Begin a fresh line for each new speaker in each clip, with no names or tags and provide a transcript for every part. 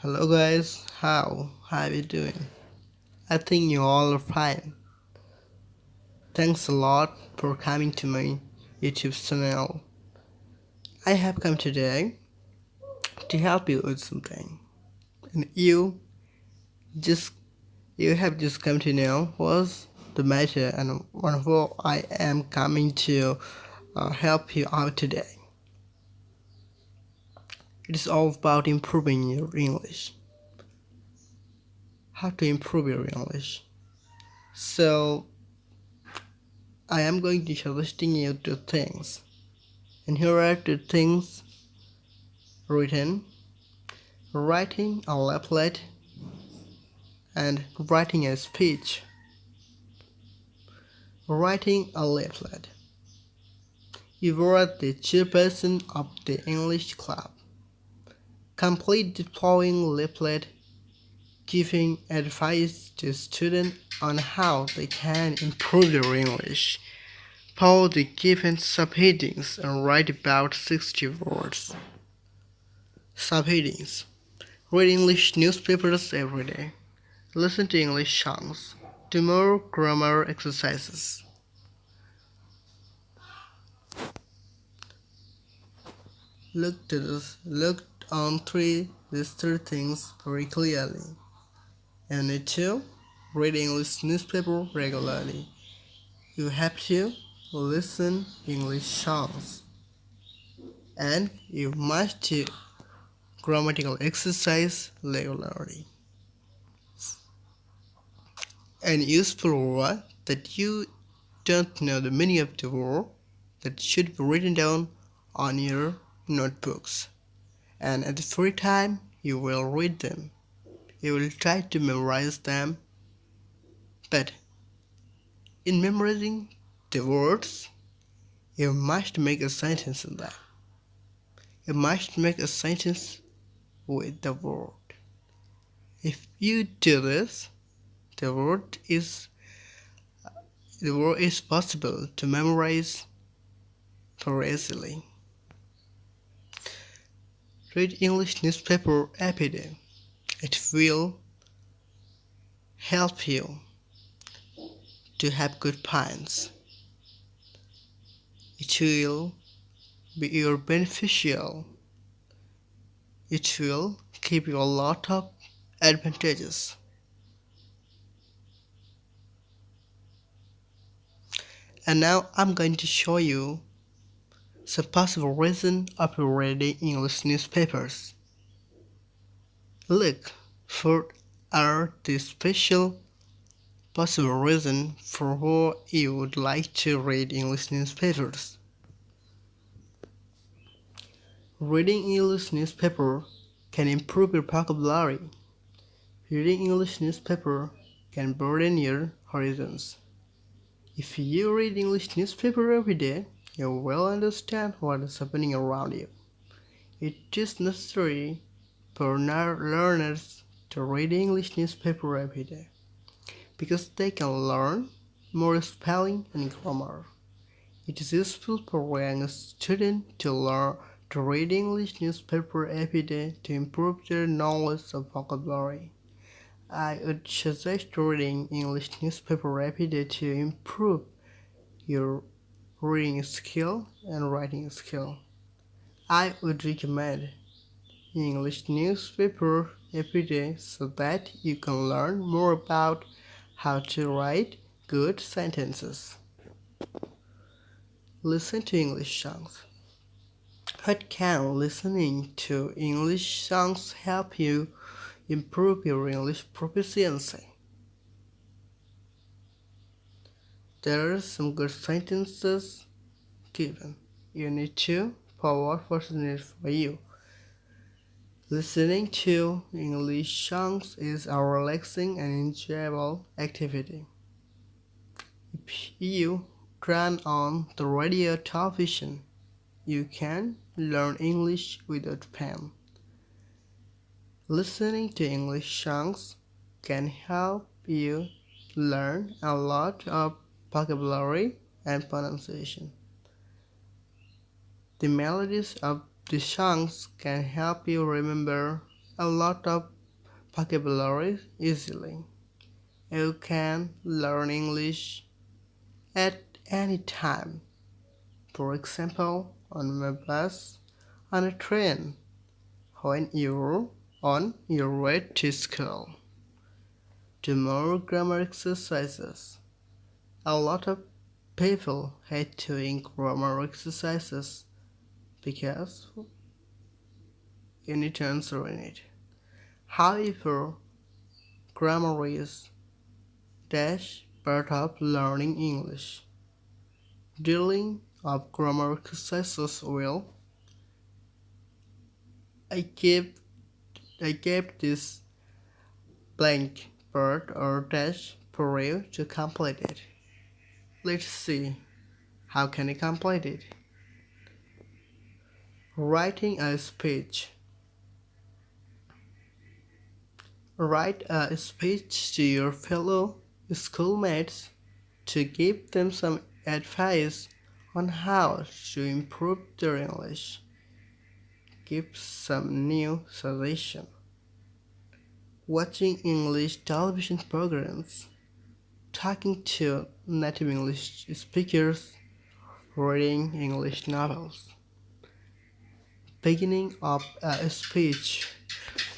Hello guys, how are you doing? I think you all are fine. Thanks a lot for coming to my YouTube channel. I have come today to help you with something. And just you have just come to know what's the matter and what I am coming to help you out today. It is all about improving your English. How to improve your English. So I am going to suggesting you two things. And here are two things written: writing a leaflet and writing a speech. Writing a leaflet. You are the chairperson of the English club. Complete the following leaflet giving advice to students on how they can improve their English. Follow the given subheadings and write about 60 words. Subheadings: read English newspapers every day. Listen to English songs. Do more grammar exercises. Look on these three things very clearly. And two, read English newspaper regularly. You have to listen English songs. And you must do grammatical exercise regularly. An useful word that you don't know the meaning of the word that should be written down on your notebooks, and at the free time you will read them. You will try to memorize them, but in memorizing the words, you must make a sentence in that. You must make a sentence with the word. If you do this, the word is possible to memorize very easily. Read English newspaper every day. It will help you to have good points. It will be your beneficial. It will give you a lot of advantages. And now I'm going to show you some possible reasons of reading English newspapers. Look for are the special possible reasons for why you would like to read English newspapers. Reading English newspaper can improve your vocabulary. Reading English newspaper can broaden your horizons. If you read English newspaper every day, you will understand what is happening around you. It is necessary for learners to read English newspaper every day because they can learn more spelling and grammar. It is useful for young students to learn to read English newspaper every day to improve their knowledge of vocabulary. I would suggest reading English newspaper every day to improve your reading skill and writing skill. I would recommend English newspaper every day so that you can learn more about how to write good sentences. Listen to English songs. How can listening to English songs help you improve your English proficiency? There are some good sentences given. You need to forward what's needed for you. Listening to English songs is a relaxing and enjoyable activity. If you turn on the radio or television, you can learn English without pain. Listening to English songs can help you learn a lot of vocabulary and pronunciation. The melodies of the songs can help you remember a lot of vocabulary easily. You can learn English at any time. For example, on a bus, on a train, when you're on your way to school. Do more grammar exercises. A lot of people hate doing grammar exercises because you need to answer in it. However, grammar is dash part of learning English. Dealing of grammar exercises will I keep I kept this blank part or dash for you to complete it. Let's see how can I complete it. Writing a speech. Write a speech to your fellow schoolmates to give them some advice on how to improve their English. Give some new suggestion. Watching English television programs, talking to native English speakers, reading English novels. Beginning of a speech.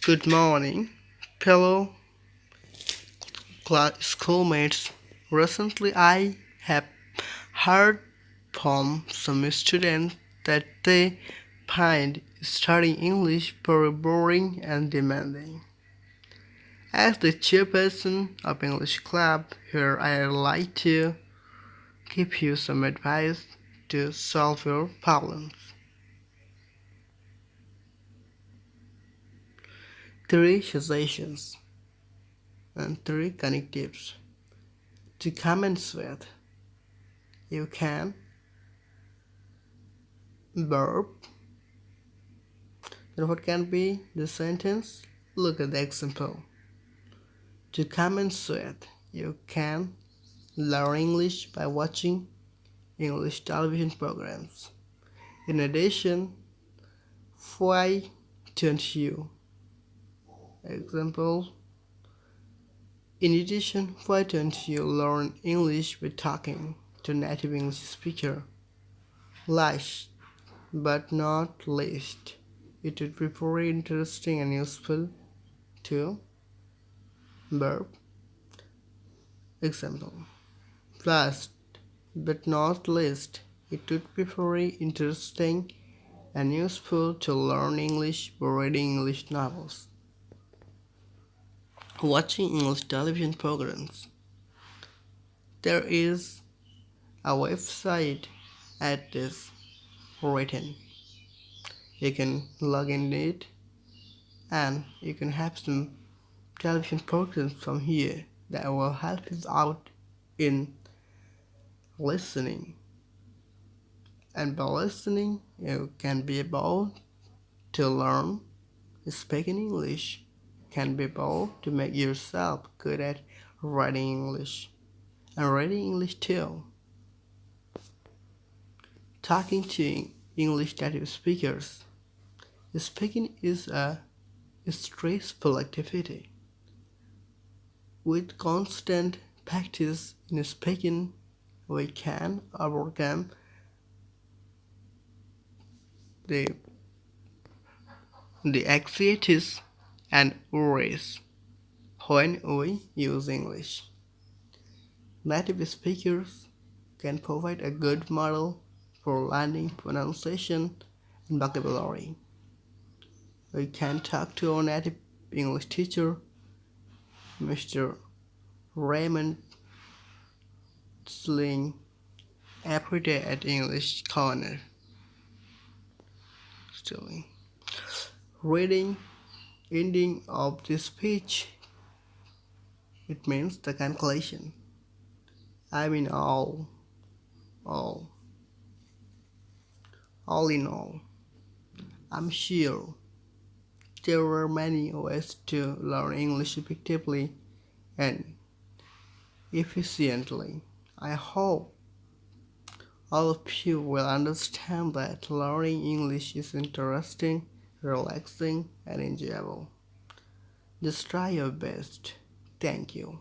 Good morning, fellow schoolmates. Recently, I have heard from some students that they find studying English very boring and demanding. As the chairperson of English Club, here I'd like to give you some advice to solve your problems. 3 suggestions and 3 connectives. To commence with, you can verb. Then what can be the sentence? Look at the example. To commence with, you can learn English by watching English television programs. In addition, why don't you? Example. In addition, why don't you learn English by talking to native English speaker? Last but not least, it would be very interesting and useful to verb. Example. Last but not least, it would be very interesting and useful to learn English by reading English novels. Watching English television programs. There is a website at this written. You can log in it and you can have some television programs from here that will help you out in listening. And by listening, you can be able to learn speaking English, can be able to make yourself good at writing English and reading English too. Talking to English native speakers. Speaking is a stressful activity. With constant practice in speaking, we can overcome the anxieties and worries when we use English. Native speakers can provide a good model for learning pronunciation and vocabulary. We can talk to our native English teacher, Mr. Raymond Sling, every day at English Corner. Reading ending of the speech. It means the conclusion. I mean all in all, I'm sure there are many ways to learn English effectively and efficiently. I hope all of you will understand that learning English is interesting, relaxing, and enjoyable. Just try your best. Thank you.